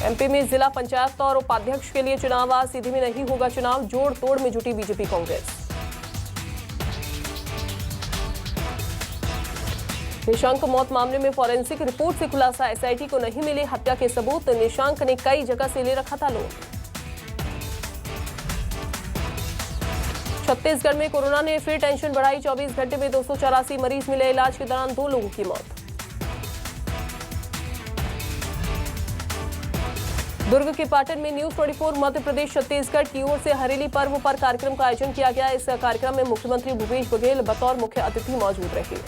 MP में जिला पंचायत और उपाध्यक्ष के लिए चुनाव। आज सीधी में नहीं होगा चुनाव, जोड़ तोड़ में जुटी बीजेपी कांग्रेस। निशांक मौत मामले में फॉरेंसिक रिपोर्ट से खुलासा, एसआईटी को नहीं मिले हत्या के सबूत। निशांक ने कई जगह से ले रखा था लोन। छत्तीसगढ़ में कोरोना ने फिर टेंशन बढ़ाई, 24 घंटे में 284 मरीज मिले, इलाज के दौरान 2 लोगों की मौत। दुर्ग के पाटन में न्यूज 24 मध्य प्रदेश छत्तीसगढ़ की ओर से हरेली पर्व पर कार्यक्रम का आयोजन किया गया। इस कार्यक्रम में मुख्यमंत्री भूपेश बघेल बतौर मुख्य अतिथि मौजूद रहे।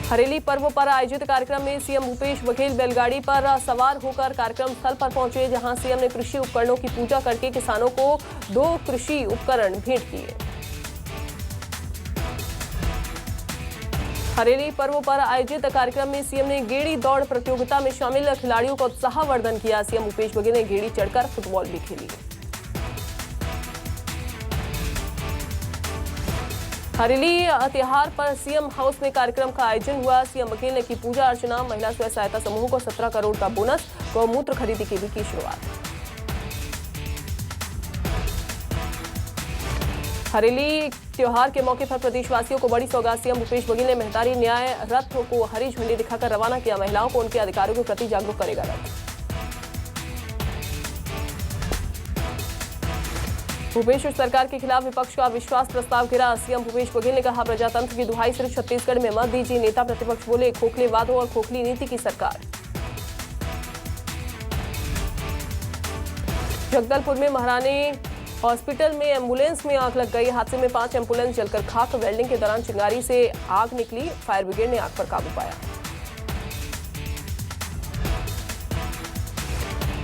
हरेली पर्व पर आयोजित कार्यक्रम में सीएम भूपेश बघेल बैलगाड़ी पर सवार होकर कार्यक्रम स्थल पर पहुंचे, जहां सीएम ने कृषि उपकरणों की पूजा करके किसानों को 2 कृषि उपकरण भेंट किए। हरेली पर्व पर आयोजित कार्यक्रम में सीएम ने गेड़ी दौड़ प्रतियोगिता में शामिल खिलाड़ियों का उत्साहवर्धन किया। सीएम भूपेश बघेल ने गेड़ी चढ़कर फुटबॉल भी खेली। हरेली त्योहार पर सीएम हाउस में कार्यक्रम का आयोजन हुआ। सीएम बघेल ने की पूजा अर्चना, महिला स्वयं सहायता समूह को 17 करोड़ का बोनस, गौमूत्र खरीदी की भी की शुरुआत। हरेली त्योहार के मौके पर प्रदेशवासियों को बड़ी सौगात, सीएम भूपेश बघेल ने मेहतारी न्याय रथ को हरी झंडी दिखाकर रवाना किया। महिलाओं को उनके अधिकारों के प्रति जागरूक करेगा रथ। भूपेश सरकार के खिलाफ विपक्ष का अविश्वास प्रस्ताव गिरा। सीएम भूपेश बघेल ने कहा, प्रजातंत्र की दुहाई सिर्फ छत्तीसगढ़ में मत दीजिए। नेता प्रतिपक्ष बोले, खोखले वादों और खोखली नीति की सरकार। जगदलपुर में महारानी हॉस्पिटल में एम्बुलेंस में आग लग गई। हादसे में 5 एम्बुलेंस जलकर खाक। वेल्डिंग के दौरान चिंगारी से आग निकली, फायर ब्रिगेड ने आग पर काबू पाया।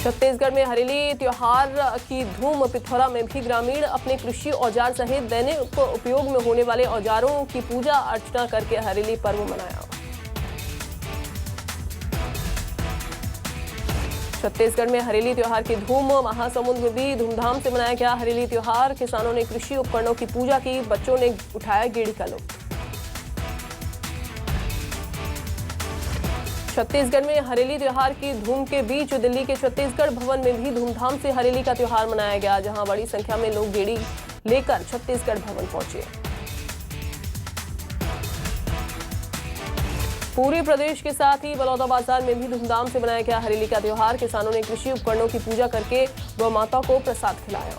छत्तीसगढ़ में हरेली त्योहार की धूम, पिथौरा में भी ग्रामीण अपने कृषि औजार सहित दैनिक उपयोग में होने वाले औजारों की पूजा अर्चना करके हरेली पर्व मनाया। छत्तीसगढ़ में हरेली त्योहार की धूम, महासमुंद में भी धूमधाम से मनाया गया हरेली त्योहार। किसानों ने कृषि उपकरणों की पूजा की, बच्चों ने उठाया गेड़ी का लुत्फ। छत्तीसगढ़ में हरेली त्योहार की धूम के बीच दिल्ली के छत्तीसगढ़ भवन में भी धूमधाम से हरेली का त्योहार मनाया गया, जहां बड़ी संख्या में लोग गेड़ी लेकर छत्तीसगढ़ भवन पहुंचे। पूरे प्रदेश के साथ ही बलौदाबाजार में भी धूमधाम से मनाया गया हरेली का त्योहार। किसानों ने कृषि उपकरणों की पूजा करके गौ माता को प्रसाद खिलाया।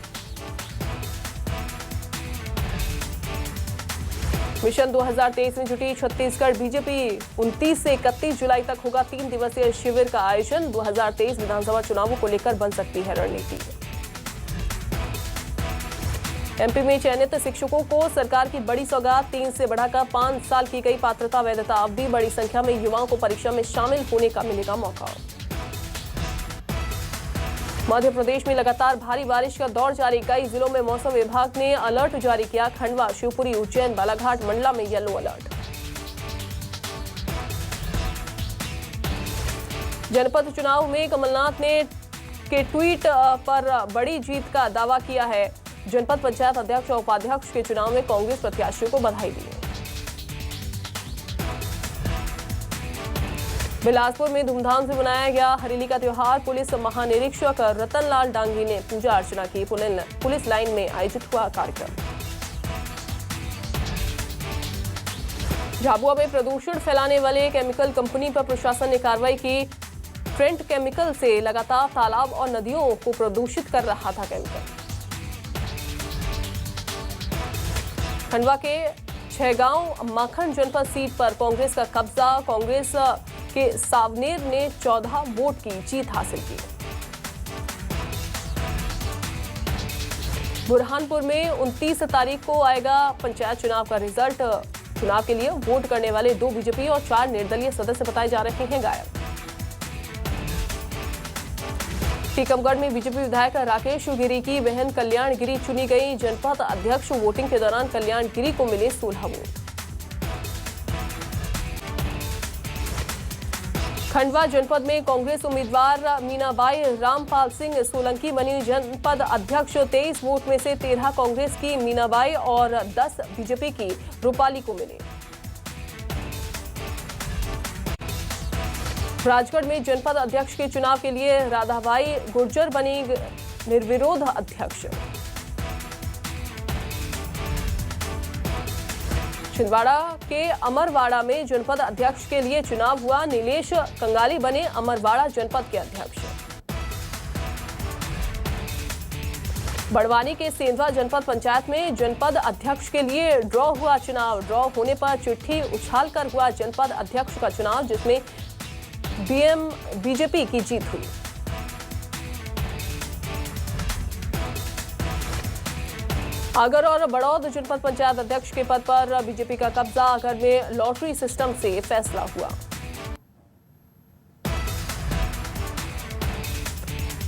मिशन 2023 में जुटी छत्तीसगढ़ बीजेपी। 29 से 31 जुलाई तक होगा 3 दिवसीय शिविर का आयोजन। 2023 विधानसभा चुनावों को लेकर बन सकती है रणनीति। एमपी में चयनित शिक्षकों को सरकार की बड़ी सौगात, 3 से बढ़ाकर 5 साल की गई पात्रता वैधता अवधि। बड़ी संख्या में युवाओं को परीक्षा में शामिल होने का मिलेगा मौका। मध्य प्रदेश में लगातार भारी बारिश का दौर जारी। कई जिलों में मौसम विभाग ने अलर्ट जारी किया। खंडवा, शिवपुरी, उज्जैन, बालाघाट, मंडला में येलो अलर्ट। जनपद चुनाव में कमलनाथ ने के ट्वीट पर बड़ी जीत का दावा किया है। जनपद पंचायत अध्यक्ष और उपाध्यक्ष के चुनाव में कांग्रेस प्रत्याशियों को बधाई दी। बिलासपुर में धूमधाम से मनाया गया हरेली का त्योहार। पुलिस महानिरीक्षक रतनलाल डांगी ने पूजा अर्चना की। पुलिस लाइन में आयोजित हुआ कार्यक्रम। झाबुआ में प्रदूषण फैलाने वाले केमिकल कंपनी पर प्रशासन ने कार्रवाई की। ट्रेंट केमिकल से लगातार तालाब और नदियों को प्रदूषित कर रहा था केमिकल। खंडवा के छहगांव माखन जनपद सीट पर कांग्रेस का कब्जा। कांग्रेस के सावनेर ने 14 वोट की जीत हासिल की। बुरहानपुर में 29 तारीख को आएगा पंचायत चुनाव का रिजल्ट। चुनाव के लिए वोट करने वाले 2 बीजेपी और 4 निर्दलीय सदस्य बताए जा रहे हैं गायब। टीकमगढ़ में बीजेपी विधायक राकेश गिरी की बहन कल्याण गिरी चुनी गई जनपद अध्यक्ष। वोटिंग के दौरान कल्याण गिरी को मिले 16 वोट। खंडवा जनपद में कांग्रेस उम्मीदवार मीनाबाई रामपाल सिंह सोलंकी बनी जनपद अध्यक्ष। 23 वोट में से 13 कांग्रेस की मीनाबाई और 10 बीजेपी की रूपाली को मिले। राजगढ़ में जनपद अध्यक्ष के चुनाव के लिए राधाबाई गुर्जर बनी निर्विरोध अध्यक्ष। छिंदवाड़ा के अमरवाड़ा में जनपद अध्यक्ष के लिए चुनाव हुआ। नीलेश कंगाली बने अमरवाड़ा जनपद के अध्यक्ष। बड़वानी के सेंधवा जनपद पंचायत में जनपद अध्यक्ष के लिए ड्रॉ हुआ चुनाव। ड्रॉ होने पर चिट्ठी उछालकर हुआ जनपद अध्यक्ष का चुनाव, जिसमें बीजेपी की जीत हुई। आगर और बड़ौद जनपद पंचायत अध्यक्ष के पद पर बीजेपी का कब्जा। आगर में लॉटरी सिस्टम से फैसला हुआ।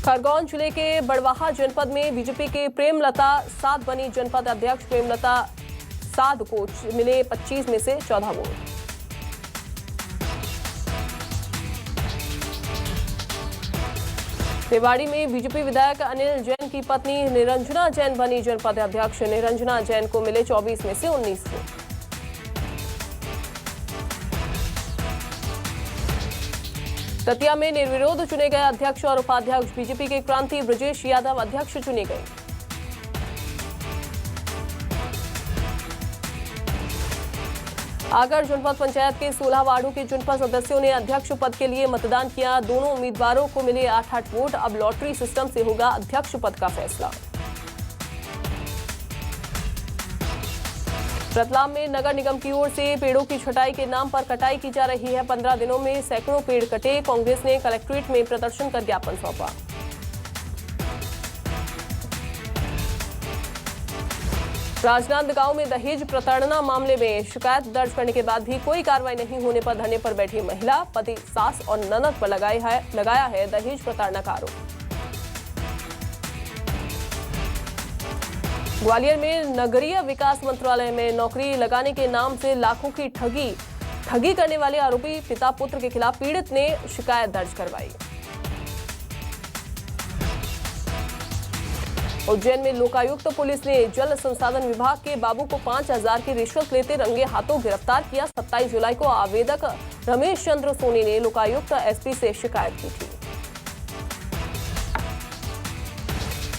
खरगोन जिले के बड़वाहा जनपद में बीजेपी के प्रेमलता साध बनी जनपद अध्यक्ष। प्रेमलता साध को मिले 25 में से 14 वोट। रेवाड़ी में बीजेपी विधायक अनिल जैन की पत्नी निरंजना जैन बनी जनपद अध्यक्ष। निरंजना जैन को मिले 24 में से 19 वोट। दतिया में निर्विरोध चुने गए अध्यक्ष और उपाध्यक्ष। बीजेपी के क्रांति ब्रजेश यादव अध्यक्ष चुने गए। आगर जनपद पंचायत के 16 वार्डों के जनपद सदस्यों ने अध्यक्ष पद के लिए मतदान किया। दोनों उम्मीदवारों को मिले 8-8 वोट। अब लॉटरी सिस्टम से होगा अध्यक्ष पद का फैसला। रतलाम में नगर निगम की ओर से पेड़ों की छटाई के नाम पर कटाई की जा रही है। 15 दिनों में सैकड़ों पेड़ कटे। कांग्रेस ने कलेक्ट्रेट में प्रदर्शन कर ज्ञापन सौंपा। राजनांदगांव में दहेज प्रताड़ना मामले में शिकायत दर्ज करने के बाद भी कोई कार्रवाई नहीं होने पर धरने पर बैठी महिला पति, सास और ननद पर लगाया है दहेज प्रताड़ना का आरोप। ग्वालियर में नगरीय विकास मंत्रालय में नौकरी लगाने के नाम से लाखों की ठगी करने वाले आरोपी पिता पुत्र के खिलाफ पीड़ित ने शिकायत दर्ज करवाई। उज्जैन में लोकायुक्त पुलिस ने जल संसाधन विभाग के बाबू को 5,000 की रिश्वत लेते रंगे हाथों गिरफ्तार किया। 27 जुलाई को आवेदक रमेश चंद्र सोनी ने लोकायुक्त एसपी से शिकायत की थी।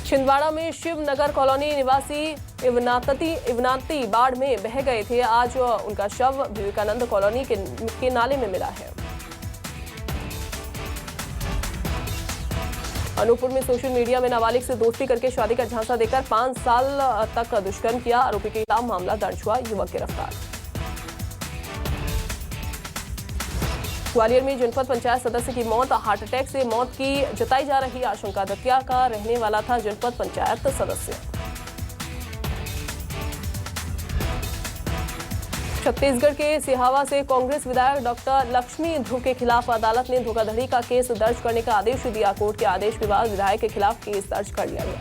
छिंदवाड़ा में शिवनगर कॉलोनी निवासी इवनाती बाढ़ में बह गए थे। आज उनका शव विवेकानंद कॉलोनी के नाले में मिला है। अनूपपुर में सोशल मीडिया में नाबालिग से दोस्ती करके शादी का झांसा देकर 5 साल तक दुष्कर्म किया। आरोपी के खिलाफ मामला दर्ज हुआ। युवक गिरफ्तार। ग्वालियर में जनपद पंचायत सदस्य की मौत। हार्ट अटैक से मौत की जताई जा रही आशंका। दतिया का रहने वाला था जनपद पंचायत सदस्य। छत्तीसगढ़ के सिहावा से कांग्रेस विधायक डॉक्टर लक्ष्मी ध्रुव के खिलाफ अदालत ने धोखाधड़ी का केस दर्ज करने का आदेश दिया। कोर्ट के आदेश के बाद विधायक के खिलाफ केस दर्ज कर लिया गया।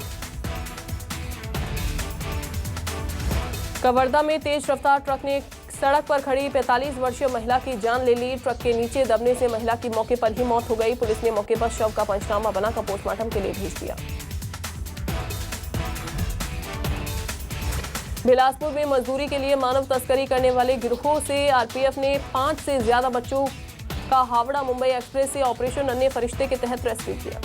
कवर्धा में तेज रफ्तार ट्रक ने सड़क पर खड़ी 45 वर्षीय महिला की जान ले ली। ट्रक के नीचे दबने से महिला की मौके पर ही मौत हो गई। पुलिस ने मौके पर शव का पंचनामा बनाकर पोस्टमार्टम के लिए भेज दिया। बिलासपुर में मजदूरी के लिए मानव तस्करी करने वाले गिरोह से आरपीएफ ने 5 से ज्यादा बच्चों का हावड़ा मुंबई एक्सप्रेस से ऑपरेशन अन्य फरिश्ते के तहत रेस्क्यू किया।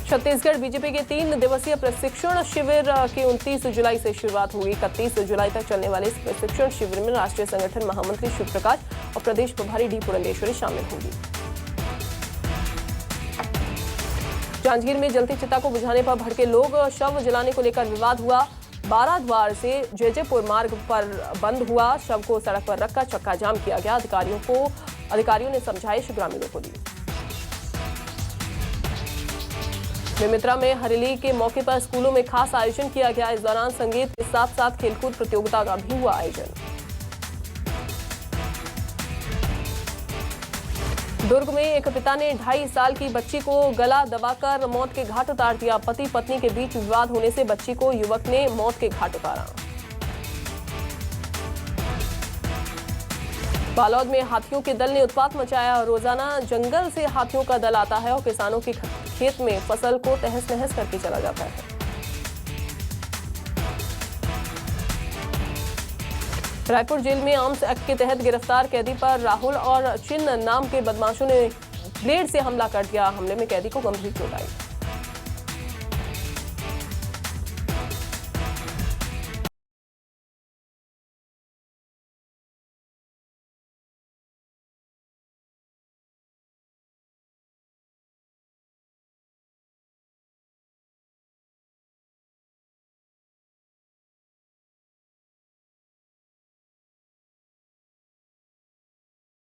छत्तीसगढ़ बीजेपी के 3 दिवसीय प्रशिक्षण शिविर की 29 जुलाई से शुरुआत हुई। 31 जुलाई तक चलने वाले इस प्रशिक्षण शिविर में राष्ट्रीय संगठन महामंत्री शिव प्रकाश और प्रदेश प्रभारी डी पुरंदेश्वरी शामिल होंगी। जांजगीर में जलती चिता को बुझाने पर भड़के लोग। शव जलाने को लेकर विवाद हुआ। 12 द्वार से जयजयपुर मार्ग पर बंद हुआ। शव को सड़क पर रखकर चक्का जाम किया गया। अधिकारियों ने समझाइश ग्रामीणों को दी। बेमित्रा में हरेली के मौके पर स्कूलों में खास आयोजन किया गया। इस दौरान संगीत के साथ साथ खेलकूद प्रतियोगिता का भी हुआ आयोजन। दुर्ग में एक पिता ने 2.5 साल की बच्ची को गला दबाकर मौत के घाट उतार दिया। पति पत्नी के बीच विवाद होने से बच्ची को युवक ने मौत के घाट उतारा। बालोद में हाथियों के दल ने उत्पात मचाया। रोजाना जंगल से हाथियों का दल आता है और किसानों के खेत में फसल को तहस नहस करके चला जाता है। रायपुर जेल में आर्म्स एक्ट के तहत गिरफ्तार कैदी पर राहुल और चिन्ह नाम के बदमाशों ने ब्लेड से हमला कर दिया। हमले में कैदी को गंभीर चोट आई।